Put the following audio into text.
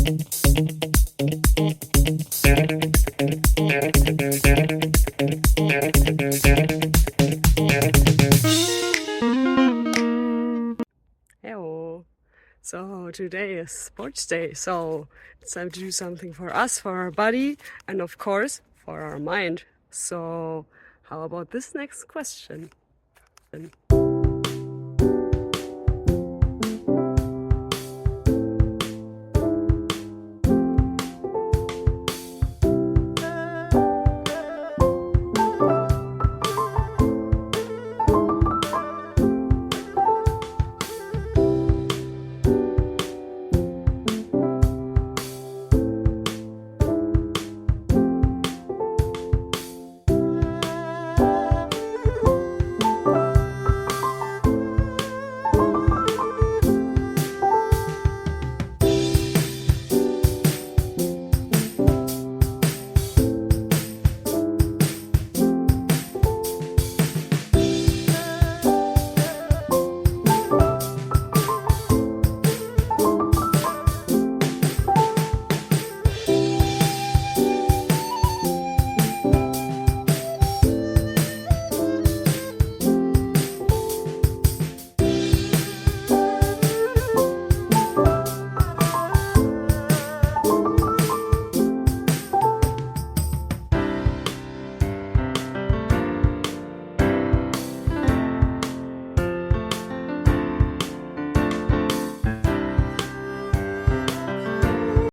Hello. So today is sports day, so it's time to do something for us, for our body, and of course for our mind. So how about this next question?